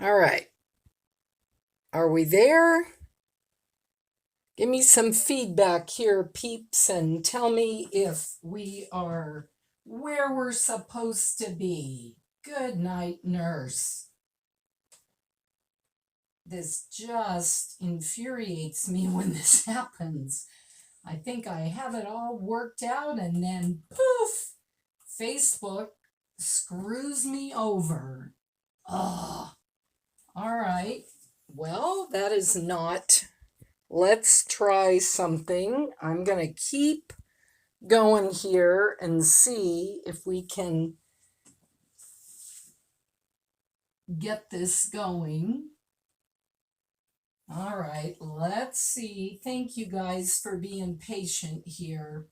All right. Are we there? Give me some feedback here, peeps, and tell me if we are where we're supposed to be. Good night, nurse. This just infuriates me when this happens. I think I have it all worked out, and then poof, Facebook screws me over. Oh, all right. Well, that is not. Let's try something. I'm going to keep going here and see if we can get this going. All right, let's see. Thank you guys for being patient here.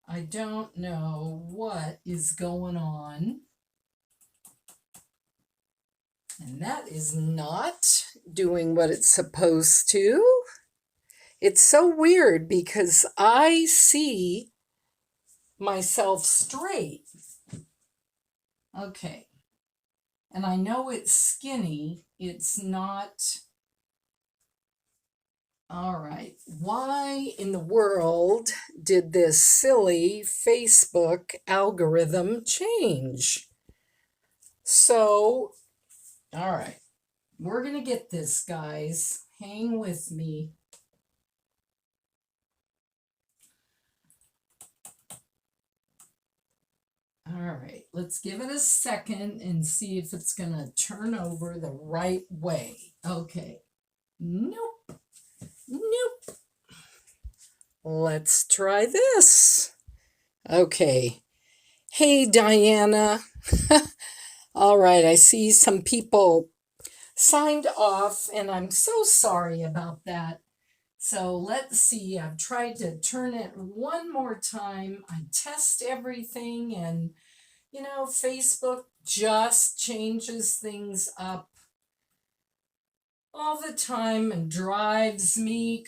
I don't know what is going on. And that is not doing what it's supposed to. It's so weird because I see myself straight. Okay. And I know it's skinny. It's not. All right. Why in the world did this silly Facebook algorithm change? So, all right. We're going to get this, guys. Hang with me. All right, let's give it a second and see if it's going to turn over the right way. Okay. Nope. Nope. Let's try this. Okay. Hey, Diana. All right, I see some people signed off, and I'm so sorry about that. So let's see. I've tried to turn it one more time. I test everything, and Facebook just changes things up all the time and drives me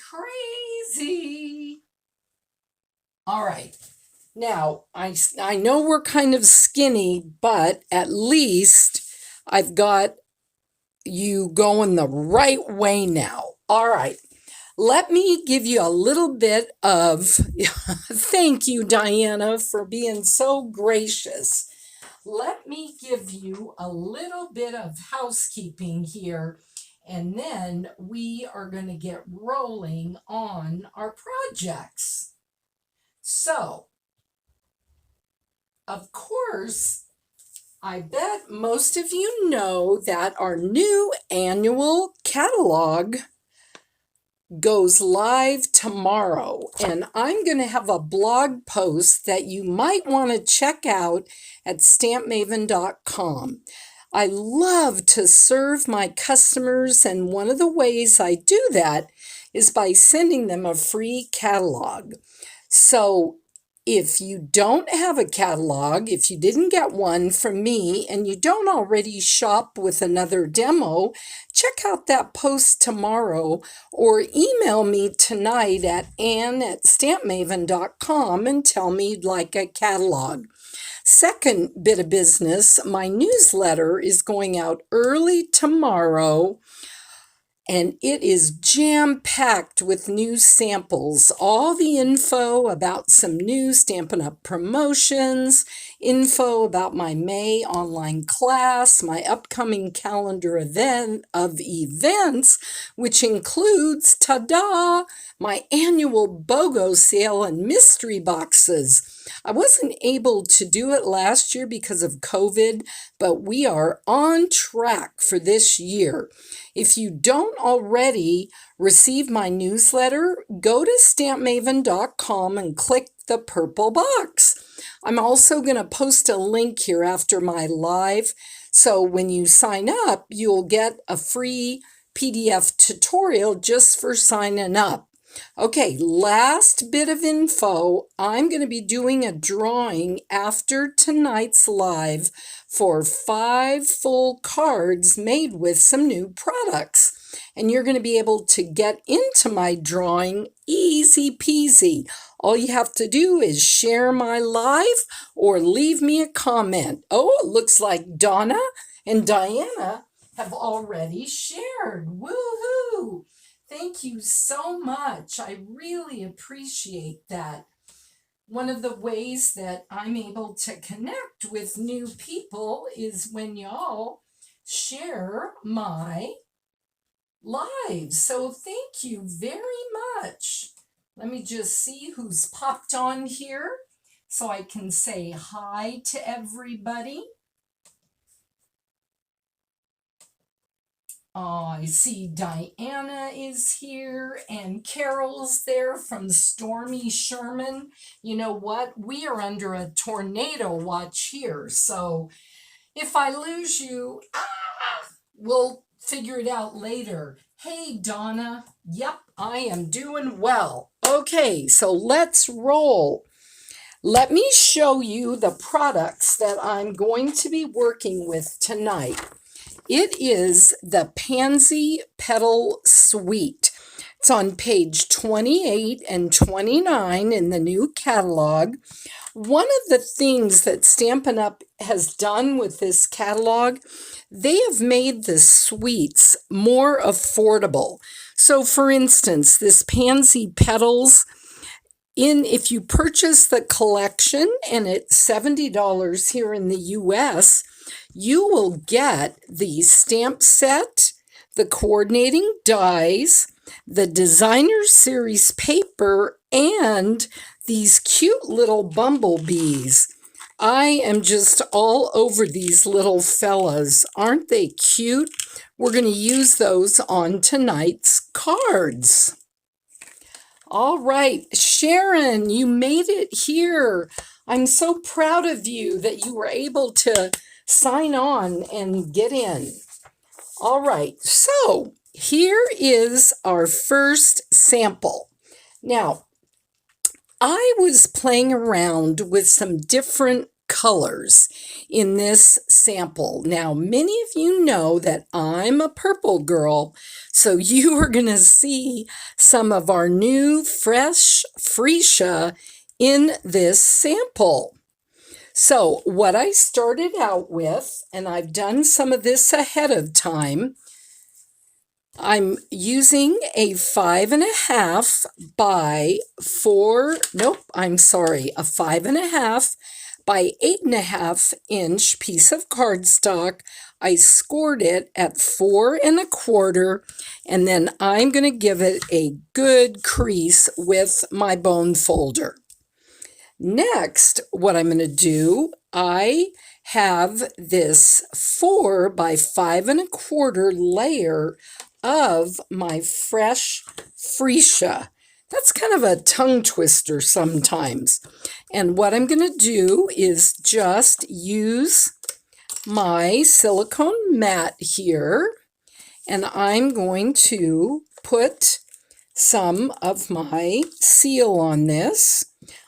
crazy. All right. Now, I know we're kind of skinny, but at least I've got you going the right way now. All right. Let me give you a little bit of thank you, Diana, for being so gracious. Let me give you a little bit of housekeeping here, and then we are going to get rolling on our projects. So, of course, I bet most of you know that our new annual catalog goes live tomorrow, and I'm going to have a blog post that you might want to check out at stampmaven.com. I love to serve my customers, and one of the ways I do that is by sending them a free catalog. So if you don't have a catalog, if you didn't get one from me and you don't already shop with another demo, check out that post tomorrow or email me tonight at ann@stampmaven.com and tell me you'd like a catalog. Second bit of business, my newsletter is going out early tomorrow, and it is jam-packed with new samples, all the info about some new Stampin' Up! Promotions, info about my May online class, my upcoming calendar of events, which includes, ta-da, my annual BOGO sale and mystery boxes. I wasn't able to do it last year because of COVID, but we are on track for this year. If you don't already receive my newsletter, go to stampmaven.com and click the purple box. I'm also going to post a link here after my live, so when you sign up, you'll get a free PDF tutorial just for signing up. Okay, last bit of info. I'm going to be doing a drawing after tonight's live for 5 full cards made with some new products. And you're going to be able to get into my drawing easy peasy. All you have to do is share my live or leave me a comment. Oh, it looks like Donna and Diana have already shared. Woohoo! Thank you so much. I really appreciate that. One of the ways that I'm able to connect with new people is when y'all share my lives. So thank you very much. Let me just see who's popped on here so I can say hi to everybody. I see Diana is here and Carol's there from Stormy Sherman. You know what? We are under a tornado watch here. So if I lose you, we'll figure it out later. Hey, Donna. Yep, I am doing well. Okay, so let's roll. Let me show you the products that I'm going to be working with tonight. It is the Pansy Petals Suite. It's on page 28 and 29 in the new catalog. One of the things that Stampin' Up! Has done with this catalog, they have made the suites more affordable. So for instance, this Pansy Petals, if you purchase the collection and it's $70 here in the US, you will get the stamp set, the coordinating dies, the designer series paper, and these cute little bumblebees. I am just all over these little fellas. Aren't they cute? We're going to use those on tonight's cards. All right, Sharon, you made it here. I'm so proud of you that you were able to sign on and get in. All right, so here is our first sample. Now, I was playing around with some different colors in this sample. Now, many of you know that I'm a purple girl, so you are going to see some of our new fresh freesia in this sample. So what I started out with, and I've done some of this ahead of time, I'm using a 5.5 by 4, a 5.5 by 8.5 inch piece of cardstock. I scored it at 4.25, and then I'm going to give it a good crease with my bone folder. Next, what I'm going to do, I have this 4 by 5.25 layer of my fresh freesia. That's kind of a tongue twister sometimes. And what I'm going to do is just use my silicone mat here, and I'm going to put some of my seal on this.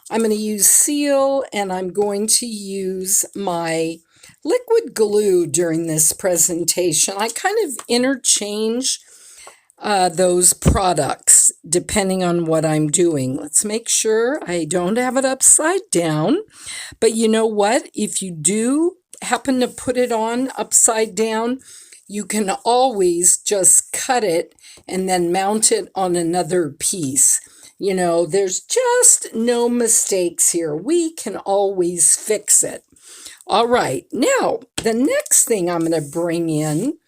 I'm going to use seal, and I'm going to use my liquid glue during this presentation. I kind of interchange those products depending on what I'm doing. Let's make sure I don't have it upside down. But you know what? If you do happen to put it on upside down, you can always just cut it and then mount it on another piece. You know, there's just no mistakes here. We can always fix it. All right, now the next thing I'm going to bring in,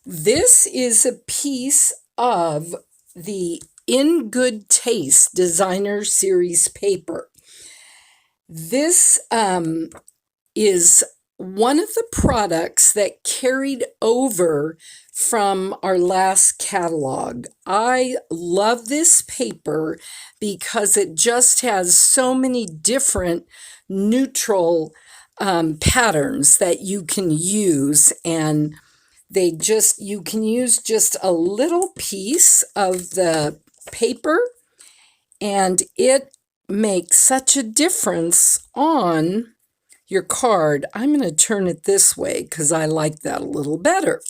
this is a piece of the In Good Taste Designer Series paper. This is one of the products that carried over from our last catalog. I love this paper because it just has so many different neutral patterns that you can use, and you can use just a little piece of the paper, and it makes such a difference on your card. I'm going to turn it this way because I like that a little better.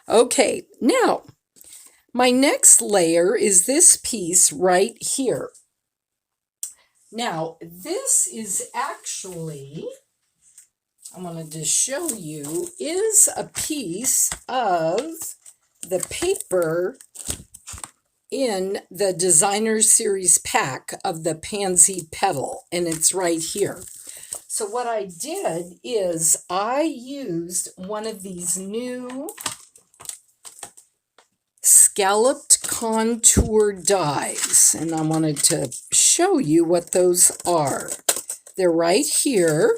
Okay, now my next layer is this piece right here. Now, this is actually I wanted to show you is a piece of the paper in the designer series pack of the Pansy Petal, and it's right here. So what I did is I used one of these new scalloped contour dies, and I wanted to show you what those are. They're right here.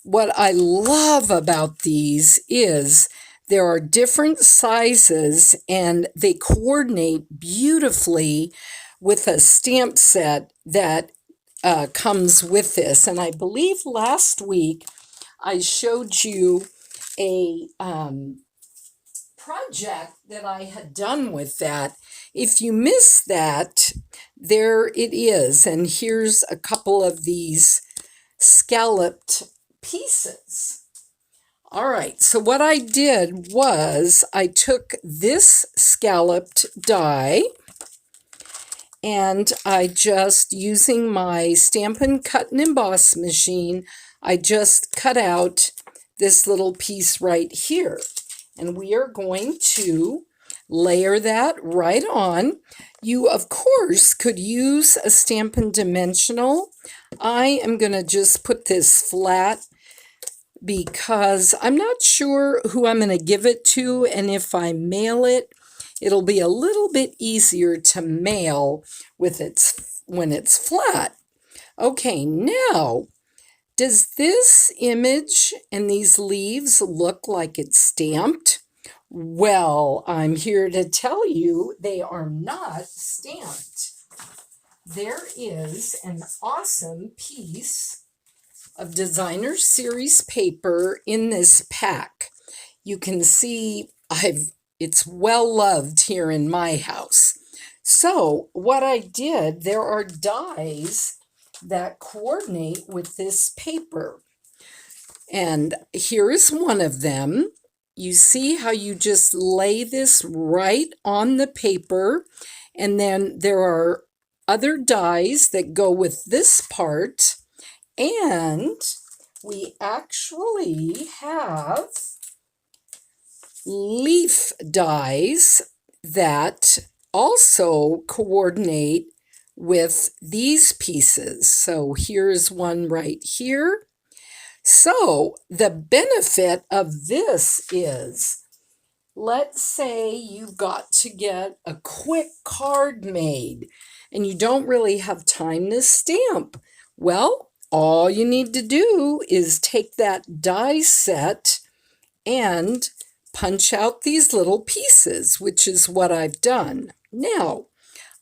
What I love about these is there are different sizes and they coordinate beautifully with a stamp set that comes with this. And I believe last week I showed you a project that I had done with that. If you missed that, there it is. And here's a couple of these scalloped pieces. All right, so what I did was I took this scalloped die and I just, using my Stampin' Cut and Emboss machine, I just cut out this little piece right here. And we are going to layer that right on. You, of course, could use a Stampin' Dimensional. I am going to just put this flat because I'm not sure who I'm going to give it to, and if I mail it, it'll be a little bit easier to mail with when it's flat. Okay, now, does this image and these leaves look like it's stamped? Well, I'm here to tell you they are not stamped. There is an awesome piece of designer series paper in this pack. You can see it's well loved here in my house. So what I did, there are dies that coordinate with this paper. And here is one of them. You see how you just lay this right on the paper, and then there are other dies that go with this part, and we actually have leaf dies that also coordinate with these pieces. So here's one right here. So the benefit of this is, let's say you've got to get a quick card made and you don't really have time to stamp. Well, all you need to do is take that die set and punch out these little pieces, which is what I've done. Now,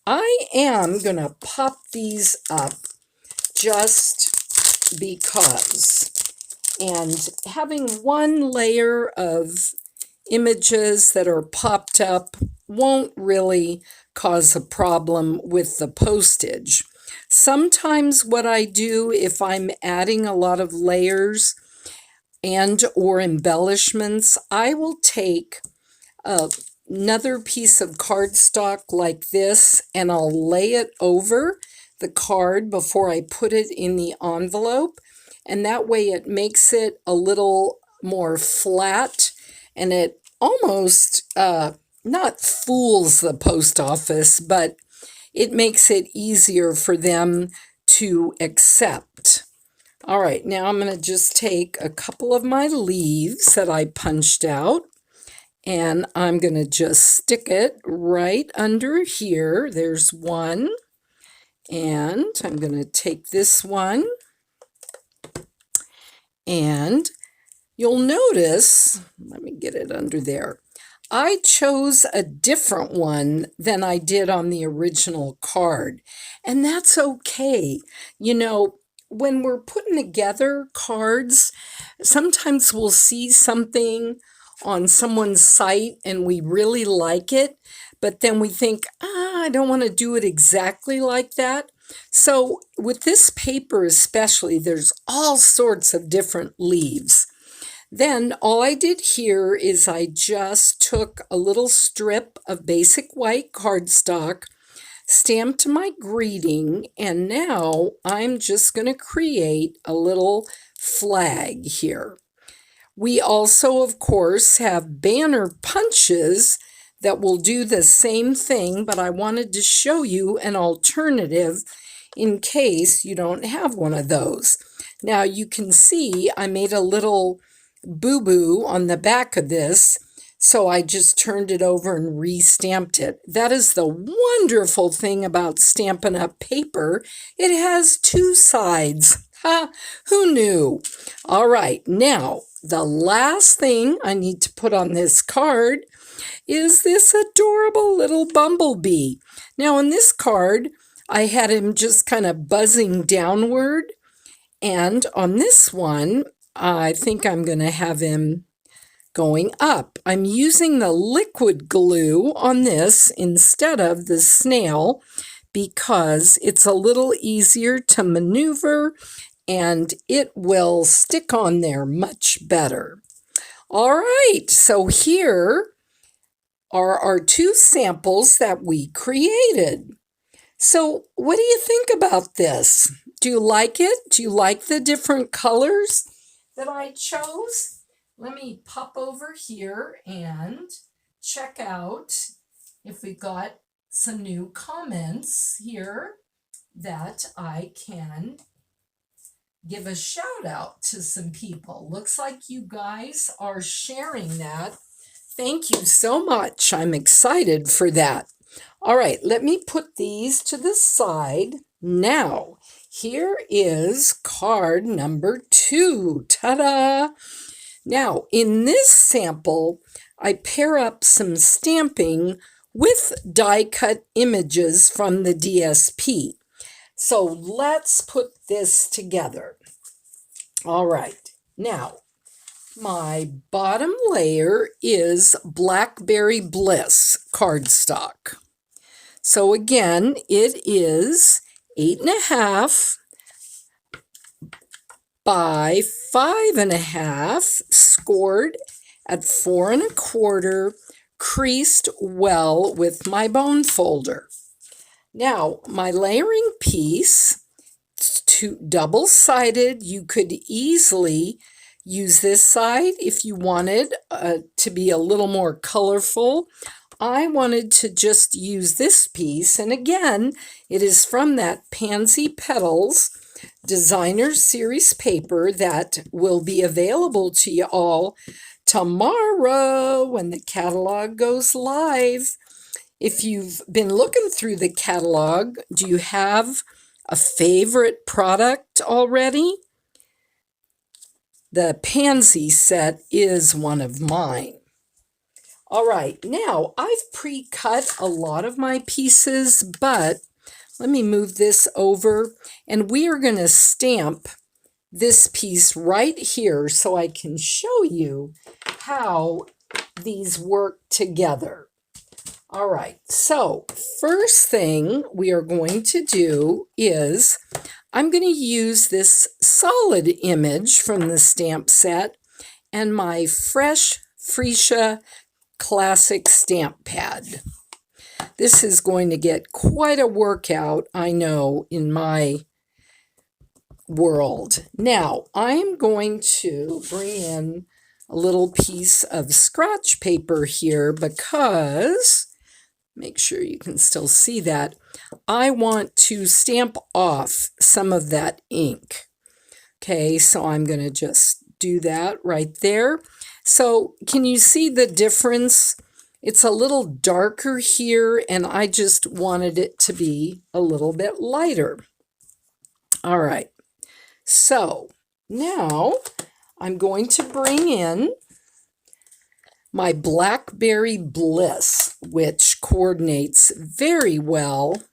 I am going to pop these up just because. And having one layer of images that are popped up won't really cause a problem with the postage. Sometimes what I do if I'm adding a lot of layers and or embellishments, I will take another piece of cardstock like this and I'll lay it over the card before I put it in the envelope. And that way it makes it a little more flat, and it almost not fools the post office, but it makes it easier for them to accept. All right, now I'm going to just take a couple of my leaves that I punched out, and I'm going to just stick it right under here. There's one, and I'm going to take this one, and you'll notice, let me get it under there, I chose a different one than I did on the original card, and that's okay. You know, when we're putting together cards, sometimes we'll see something on someone's site and we really like it, but then we think, I don't want to do it exactly like that. So with this paper especially, there's all sorts of different leaves. Then all I did here is I just took a little strip of basic white cardstock, stamped my greeting, and now I'm just going to create a little flag here. We also, of course, have banner punches that will do the same thing, but I wanted to show you an alternative in case you don't have one of those. Now you can see I made a little boo-boo on the back of this, so I just turned it over and re-stamped it. That is the wonderful thing about Stampin' Up! Paper. It has two sides. Ha! Who knew? All right, now the last thing I need to put on this card is this adorable little bumblebee. Now on this card, I had him just kind of buzzing downward, and on this one, I think I'm going to have him going up. I'm using the liquid glue on this instead of the snail because it's a little easier to maneuver and it will stick on there much better. All right, so here are our two samples that we created. So what do you think about this? Do you like it? Do you like the different colors that I chose? Let me pop over here and check out if we got some new comments here that I can give a shout out to some people. Looks like you guys are sharing that. Thank you so much. I'm excited for that. All right, let me put these to the side. Now, here is card number 2. Ta-da! Now, in this sample, I pair up some stamping with die-cut images from the DSP. So let's put this together. All right, now my bottom layer is Blackberry Bliss cardstock. So again, it is 8.5 by 5.5, scored at 4 1/4, creased well with my bone folder. Now, my layering piece, double-sided. You could easily use this side if you wanted to be a little more colorful. I wanted to just use this piece, and again, it is from that Pansy Petals Designer Series paper that will be available to you all tomorrow when the catalog goes live. If you've been looking through the catalog, do you have a favorite product already? The Pansy set is one of mine. All right, now I've pre-cut a lot of my pieces, but let me move this over, and we are going to stamp this piece right here so I can show you how these work together. All right, so first thing we are going to do is I'm going to use this solid image from the stamp set and my fresh Freesia Classic stamp pad. This is going to get quite a workout, I know, in my world. Now, I'm going to bring in a little piece of scratch paper here because, make sure you can still see that, I want to stamp off some of that ink. Okay, so I'm going to just do that right there. So can you see the difference? It's a little darker here, and I just wanted it to be a little bit lighter. All right, so now I'm going to bring in my Blackberry Bliss, which coordinates very well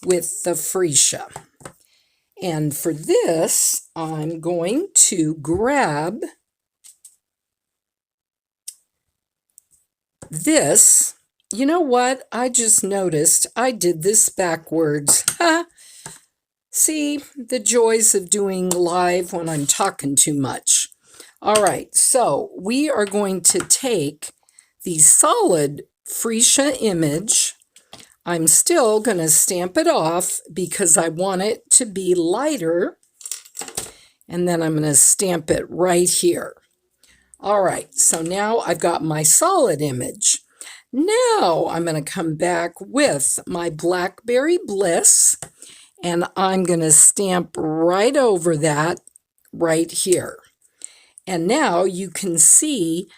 with the Freesia. And for this, I'm going to grab this. You know what? I just noticed I did this backwards. Ha! See, the joys of doing live when I'm talking too much. All right, so we are going to take the solid Freesia image. I'm still going to stamp it off because I want it to be lighter. and then I'm going to stamp it right here. All right, so now I've got my solid image. Now I'm going to come back with my Blackberry Bliss, and I'm going to stamp right over that right here. And now you can see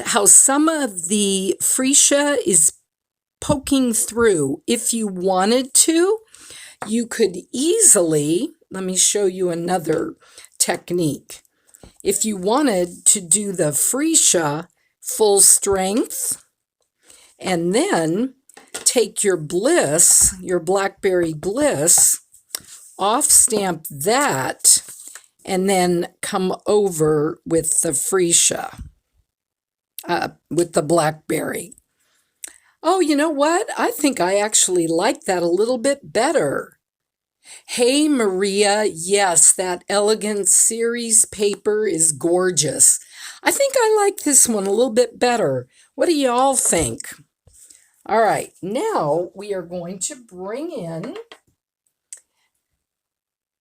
how some of the freesia is poking through. If you wanted to, you could easily, let me show you another technique. If you wanted to do the freesia full strength, and then take your bliss, your Blackberry Bliss, off stamp that, and then come over with the freesia, with the Blackberry. Oh, you know what? I think I actually like that a little bit better. Hey, Maria, yes, that Elegant Series paper is gorgeous. I think I like this one a little bit better. What do y'all think? All right, now we are going to bring in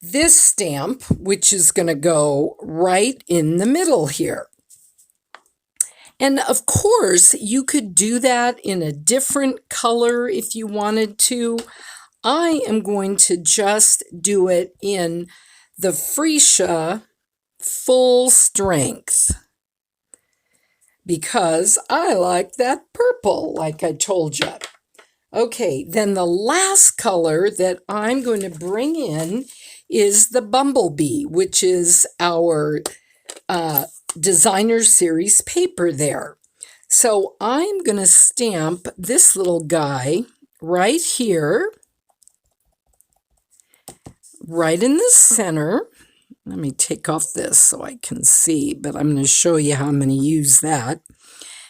this stamp, which is going to go right in the middle here. And of course, you could do that in a different color if you wanted to. I am going to just do it in the freesia full strength, because I like that purple, like I told you. Okay, then the last color that I'm going to bring in is the Bumblebee, which is our designer series paper there. So I'm going to stamp this little guy right here, right in the center. Let me take off this so I can see, but I'm going to show you how I'm going to use that.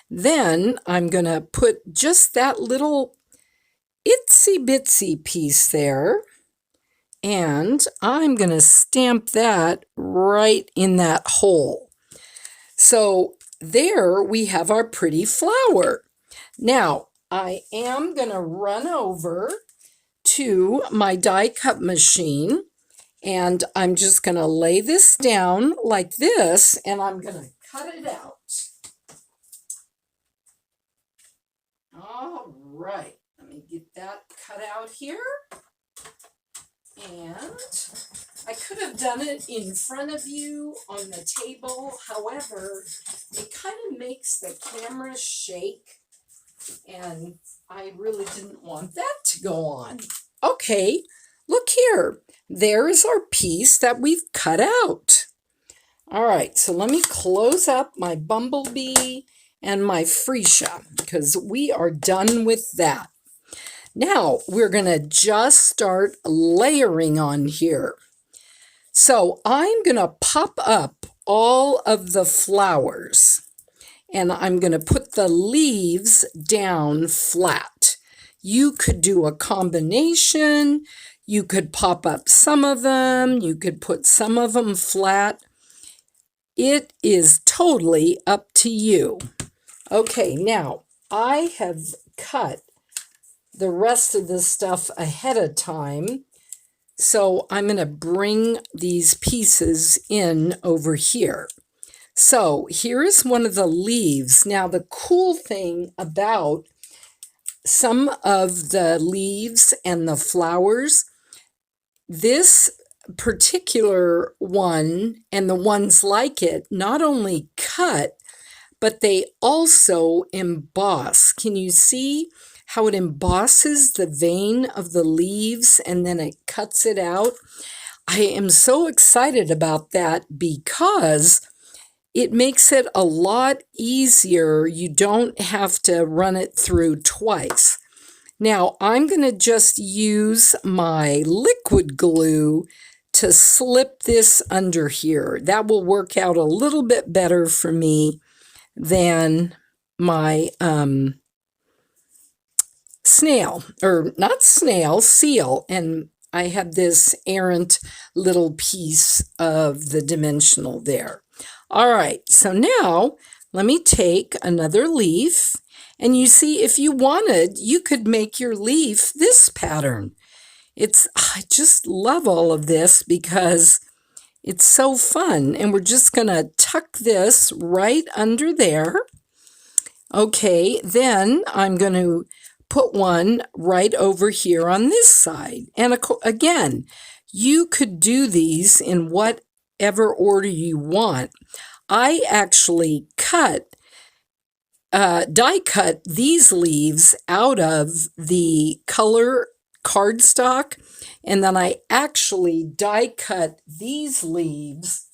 Then I'm going to put just that little itsy bitsy piece there, and I'm going to stamp that right in that hole. So there we have our pretty flower. Now I am going to run over to my die cut machine, and I'm just going to lay this down like this, and I'm going to cut it out. All right, let me get that cut out here. And I could have done it in front of you on the table. However, it kind of makes the camera shake, and I really didn't want that to go on. Okay, look here. There is our piece that we've cut out. All right, so let me close up my Bumblebee and my freesia, because we are done with that. Now we're going to just start layering on here. So I'm going to pop up all of the flowers, and I'm going to put the leaves down flat. You could do a combination. You could pop up some of them. You could put some of them flat. It is totally up to you. Okay, now I have cut the rest of the stuff ahead of time, so I'm going to bring these pieces in over here. So here is one of the leaves. Now the cool thing about some of the leaves and the flowers, this particular one and the ones like it not only cut, but they also emboss. Can you see how it embosses the vein of the leaves and then it cuts it out? I am so excited about that because it makes it a lot easier. You don't have to run it through twice. Now I'm going to just use my liquid glue to slip this under here. That will work out a little bit better for me than my snail, or not snail, seal. And I have this errant little piece of the dimensional there. All right, so now let me take another leaf, and you see, if you wanted, you could make your leaf this pattern. I just love all of this because It's so fun. And we're just going to tuck this right under there. Okay, then I'm going to put one right over here on this side. And again, you could do these in whatever order you want. I actually die cut these leaves out of the color cardstock, and then I actually die cut these leaves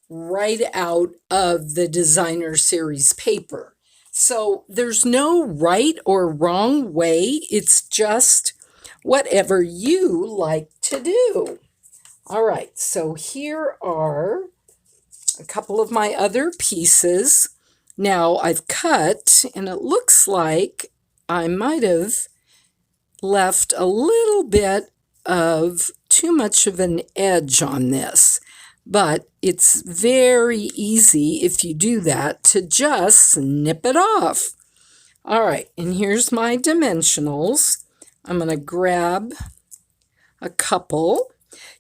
right out of the designer series paper. So there's no right or wrong way. It's just whatever you like to do. All right, so here are a couple of my other pieces. Now I've cut, and it looks like I might have left a little bit of too much of an edge on this. But it's very easy, if you do that, to just snip it off. All right, and here's my dimensionals. I'm going to grab a couple.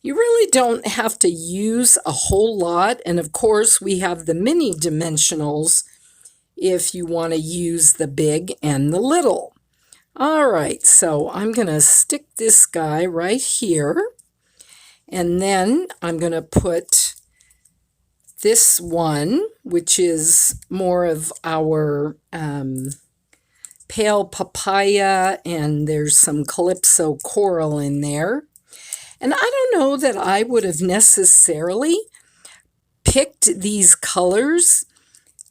You really don't have to use a whole lot. And of course, we have the mini dimensionals if you want to use the big and the little. All right, so I'm going to stick this guy right here. And then I'm going to put this one, which is more of our pale papaya, and there's some calypso coral in there. And I don't know that I would have necessarily picked these colors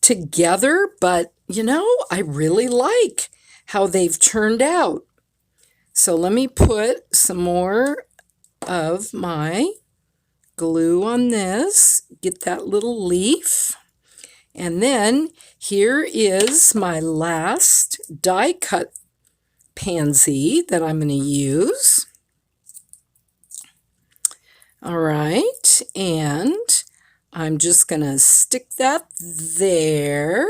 together, but you know, I really like how they've turned out. So let me put some more of my glue on this, get that little leaf, and then here is my last die cut pansy that I'm going to use. All right, and I'm just going to stick that there,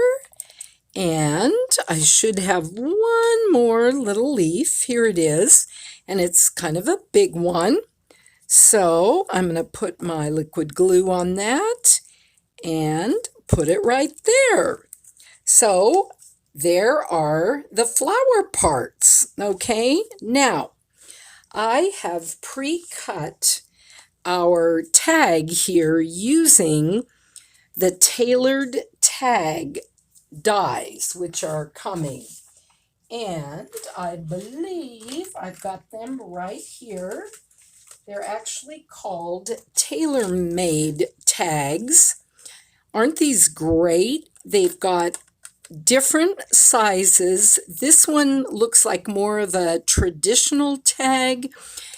and I should have one more little leaf. Here it is, and it's kind of a big one. So I'm going to put my liquid glue on that and put it right there. So there are the flower parts. Okay, now I have pre-cut our tag here using the tailored tag dies, which are coming. And I believe I've got them right here. They're actually called tailor-made tags. Aren't these great? They've got different sizes. This one looks like more of a traditional tag,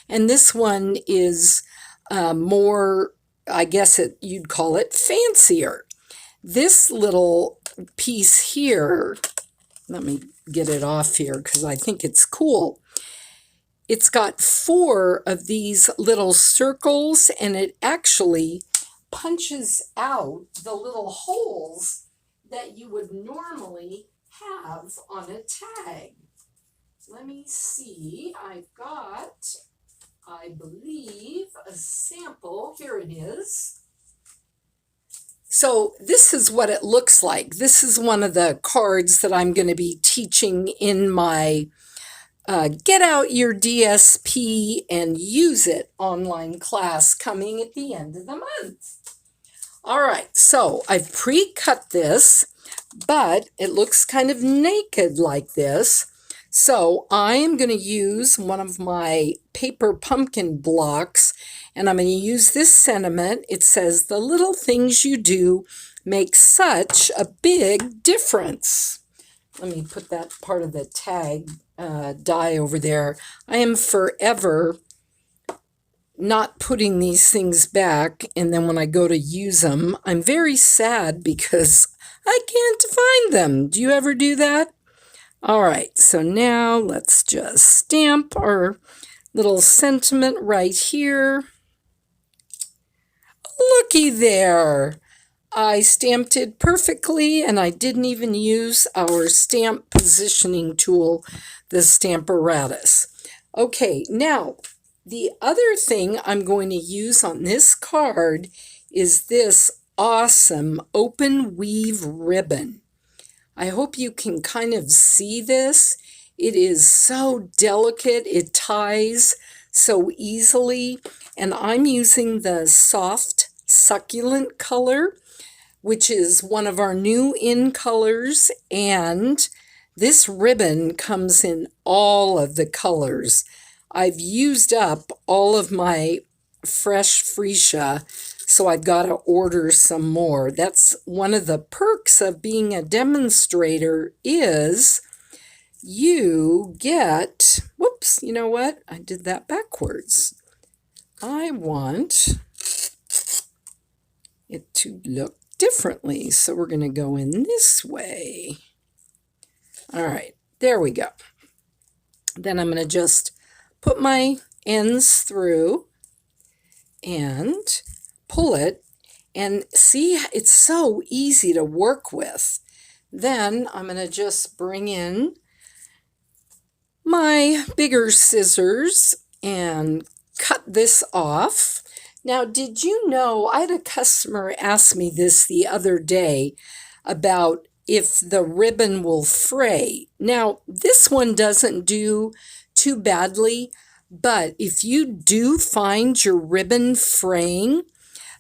and this one is more, I guess you'd call it fancier. This little piece here, let me get it off here because I think it's cool. It's got 4 of these little circles, and it actually punches out the little holes that you would normally have on a tag. Let me see. I've got, I believe, a sample. Here it is. So this is what it looks like. This is one of the cards that I'm going to be teaching in my Get Out Your DSP and Use It online class coming at the end of the month. All right, so I've pre-cut this, but it looks kind of naked like this. So I am going to use one of my paper pumpkin blocks, and I'm going to use this sentiment. It says, "The little things you do make such a big difference." Let me put that part of the tag die over there. I am forever not putting these things back, and then when I go to use them, I'm very sad because I can't find them. Do you ever do that? All right, so now let's just stamp our little sentiment right here. Looky there. I stamped it perfectly, and I didn't even use our stamp positioning tool, the Stamparatus. Okay, now The other thing I'm going to use on this card is this awesome open weave ribbon. I hope you can kind of see this. It is so delicate, it ties so easily, and I'm using the soft succulent color, which is one of our new in colors, and this ribbon comes in all of the colors. I've used up all of my fresh freesia, so I've got to order some more. That's one of the perks of being a demonstrator is you get, whoops, you know what? I did that backwards. I want it to look differently, so we're going to go in this way. All right, there we go. Then I'm going to just put my ends through and pull it, and see, it's so easy to work with. Then I'm going to just bring in my bigger scissors and cut this off. Now, did you know, I had a customer ask me this the other day about if the ribbon will fray. Now, this one doesn't do too badly, but if you do find your ribbon fraying,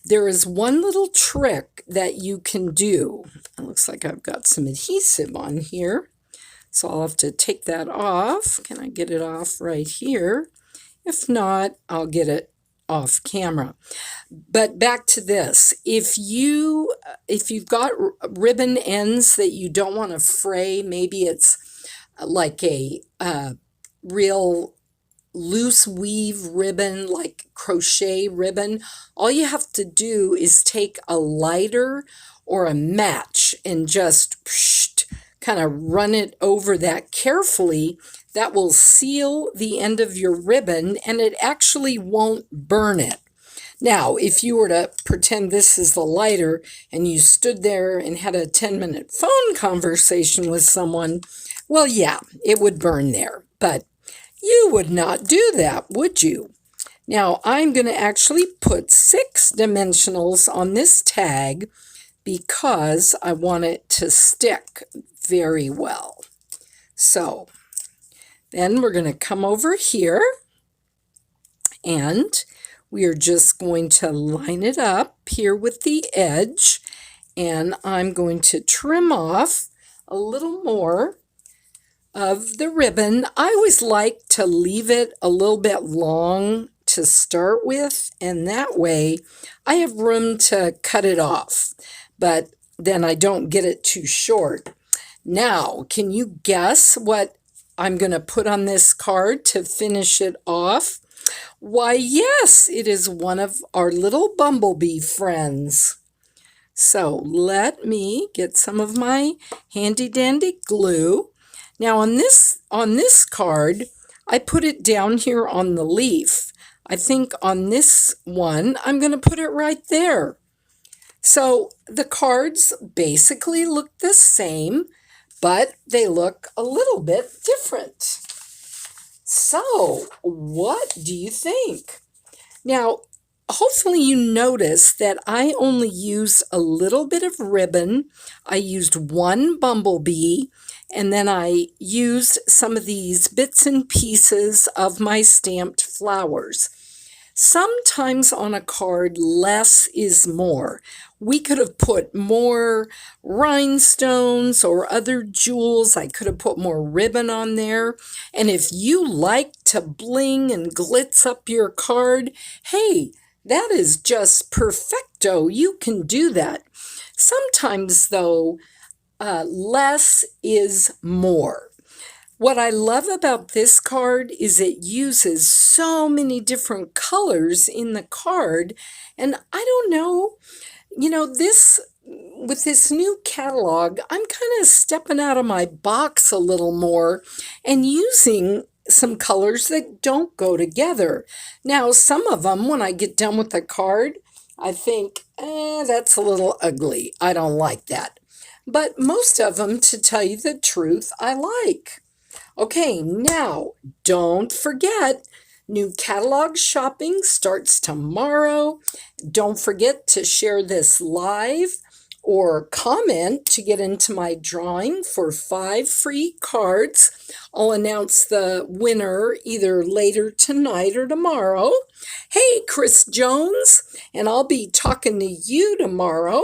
there is one little trick that you can do. It looks like I've got some adhesive on here, so I'll have to take that off. Can I get it off right here? If not, I'll get it off camera. But back to this. If you've got ribbon ends that you don't want to fray, maybe it's like a real loose weave ribbon, like crochet ribbon, all you have to do is take a lighter or a match and just kind of run it over that carefully. That will seal the end of your ribbon, and it actually won't burn it. Now, if you were to pretend this is the lighter and you stood there and had a 10-minute phone conversation with someone, well, yeah, it would burn there. But you would not do that, would you? Now, I'm going to actually put 6 dimensionals on this tag because I want it to stick very well. So, then we're going to come over here and we are just going to line it up here with the edge, and I'm going to trim off a little more of the ribbon. I always like to leave it a little bit long to start with, and that way I have room to cut it off, but then I don't get it too short. Now, can you guess what I'm going to put on this card to finish it off? Why, yes, it is one of our little bumblebee friends. So let me get some of my handy dandy glue. Now on this card, I put it down here on the leaf. I think on this one, I'm going to put it right there. So the cards basically look the same, but they look a little bit different. So what do you think? Now, hopefully you notice that I only used a little bit of ribbon. I used one bumblebee, and then I used some of these bits and pieces of my stamped flowers. Sometimes on a card, less is more. We could have put more rhinestones or other jewels. I could have put more ribbon on there. And if you like to bling and glitz up your card, hey, that is just perfecto. You can do that. Sometimes, though, less is more. What I love about this card is it uses so many different colors in the card, and I don't know, with this new catalog, I'm kind of stepping out of my box a little more and using some colors that don't go together. Now, some of them, when I get done with the card, I think, that's a little ugly. I don't like that. But most of them, to tell you the truth, I like. Okay, now, don't forget, New catalog shopping starts tomorrow. Don't forget to share this live or comment to get into my drawing for 5 free cards. I'll announce the winner either later tonight or tomorrow. Hey, Chris Jones, and I'll be talking to you tomorrow.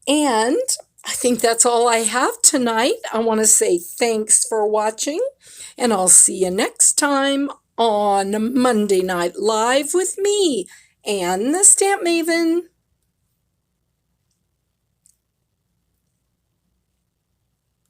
And I think that's all I have tonight. I want to say thanks for watching, and I'll see you next time on Monday Night Live with me, Anne the Stamp Maven.